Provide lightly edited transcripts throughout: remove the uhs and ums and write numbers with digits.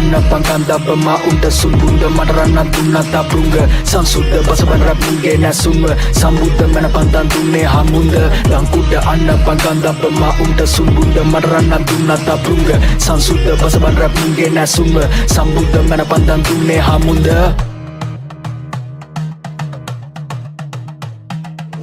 අන්න පංකන්දබ්බ මා උන්ට සුන්බුන්ද මට රන්නක් දුන්නත් අබ්රුංග සංසුද්ධ බසබන් රැප් මුන්ගේ නැසුම්ව සම්බුද්ධ මැන පන්තන් දුන්නේ හමුන්ද ලංකුඩ අන්න පංකන්දබ්බ මා උන්ට සුන්බුන්ද මට රන්නක් දුන්නත් අබ්රුංග සංසුද්ධ බසබන් රැප් මුන්ගේ නැසුම්ව සම්බුද්ධ මැන පන්තන් දුන්නේ හමුන්ද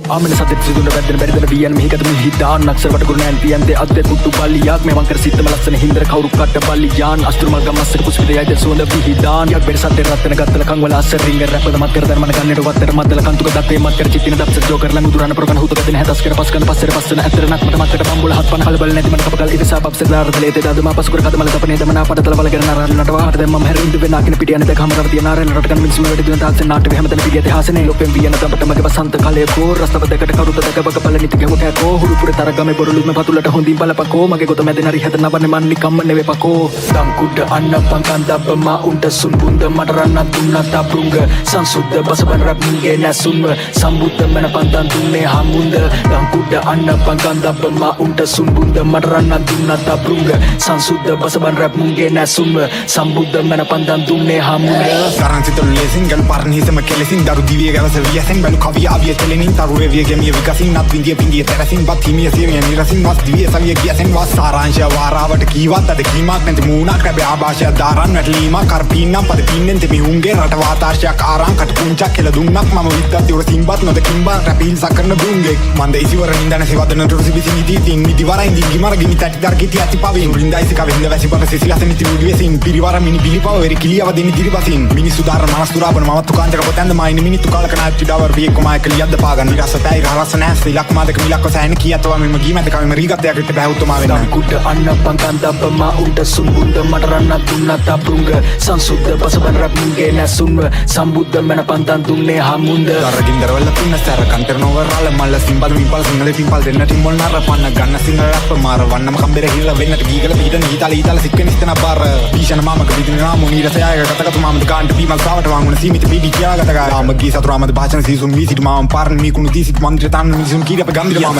ආමන සතෙක් සිදුන වැදෙන බැරිදන බියන් මෙහිකද මිහිදාන් අක්ෂර වටකුරු නැන්තියන් දෙ අද්දේ කුට්ටු බල්ලියක් මේ වංකර සිත්තම ලස්සන හින්දර කවුරු කට බල්ලියාන් අස්තුරුමල් ගම්මස්සක පුස්පිතයයිද සුවඳ පිහිදාන් යක් බෙර සතේ රත්න ගත්තල කංවල අස්සර රිංග රැපද මත් කර ධර්මන කන්නේට වත්තර මද්දල කන්තුක දත්තේ මත් කර චිත්තින දප්සර ජෝකර් ලඟු දුරන ප්‍රකන හුත ගදෙන හැදස් කර පස්කන පස්සර පස්සන ඇතරනක් මත මත්තට බම්බුල හත්පන කලබල නැති මන කපකල් ඉරිසා පප්සර දාර තලේතේ දදුමා පස්කුර කදමල දපනේ දමනා පඩතල වල ගන නරන නටවා හට දැම්මම හැරින්දු වෙන අකින පිටියන දෙක හමරව තිය නාරෙල රටකන් මිනිස්සු වැඩි දුන තාක්ෂ නාට්‍ය හැමතැන පිටිය ඉතිහාසනේ ලොපෙන් වියන දඹට මගේ වසන්ත කාලයේ කෝ රස්තව දෙකට කරුත බක බල නිති ගෙම කැකෝ හුරු පුර තරගමේ බොරලුම පතුලට හොඳින් බලපකෝ මගේ ගොත මැද නරි හැද නවන්නේ මන් නිකම්ම නෙවෙයි පකෝ දම්කුඩ අන්න පංකන්දබ්බ මා උන්ට සුන්බුන්ද මට රන්නක් දුන්නත් අබ්රුංග සංසුද්ධ බසබන් රැප් මුන්ගේ නැසුම්ව සම්බුද්ධ මැන පන්තන් දුන්නේ හමුන්ද දම්කුඩ අන්න පංකන්දබ්බ මා උන්ට සුන්බුන්ද මට රන්නක් දුන්නත් අබ්රුංග සංසුද්ධ බසබන් රැප් මුන්ගේ නැසුම්ව සම්බුද්ධ මැන පන්තන් දුන්නේ හමුන්ද Garantitul lesin gal parnisම කෙලසින් දරු දිවිය ගලස වියසෙන් බැලු කවිය අවිය තෙලෙනින් තරුවේ විය ගෙමිය විකසින් නත් විඳිය පින්දිය තරසින් වත් හිමිය සිරිය නිරසින් වත් දිවිය සවිය ගියසෙන් වත් සාරාංශය වාරාවට කීවත් අද කීමක් නැති මූණක් රැබේ ආభాෂය දාරන් වැටලීමක් කරපින්නම් පද පින්නෙන් තෙමි උන්ගේ රට වාතාර්ශයක් ආරං කට පුංචක් කියලා දුන්නක් මම විද්දත් ඉවර සිම්බත් නොදකින් බා රැපිල් සකරන දුන්ගේ මන්ද ඉසිවර නින්දන සෙවදන තුරුසි විසි නිති තින් නිදි වරයින් දින් ගිමර ගිනි තටි දර කිති ඇති පවින් බ්‍රින්දයිසි කවෙන්ද වැසි පර සිසිලස නිති උඩුවෙසින් පිරිවර මිනි පිලිපව වෙරි කිලියව දෙනි දිරිපසින් මිනිසු දාර මනස් තුරාබන මවත්තු කාන්තක පොතැන්ද මායින මිනිත්තු කාලක නාට්ටි ඩවර් විය කොමායක ලියද්ද පාගන්න රසතයි රහස නැස් ඉලක් මාදක මිලක් වසයන කීයතව මෙම ගීමැද කවෙම රීගතයක් විතර බැහුතුමා වෙන කුඩ අන්න පංකන්දබ්බ මා උන්ට සුන්බුන්ද මට රන්නක් දුන්නත් අබ්රුංග සංසුද්ධ බසබන් රැප් මුන්ගේ නැසුම්ව සම්බුද්ධ මැන පන්තන් දුන්නේ හමුන්ද දරගින්දරවල තින්න සැර කන්ටර් නොවරාල මල්ල සිම්බල් මිම්පල් සිංහල පිම්පල් දෙන්නට ඉම්බොල් නර පන්න ගන්න සිංහල රැප් මාර වන්නම කම්බෙර හිල්ල වෙන්නට ගීගල පිටන ඊතල ඊතල සික්කනිස්තන බාර ඊශන මාමක විදින රාමු නීරසයය ගතගතු මාමද කාන්ට පීමල් සාවට වාංගුන සීමිත පිටි කියාගතක රාමගී සතුරාමද භාෂණ සීසුම් වී සිට මාම පාරණ මී කුණු තී සිට මන්ත්‍ර තාන්න මිනිසුන් කීරප ගම්දිර මාම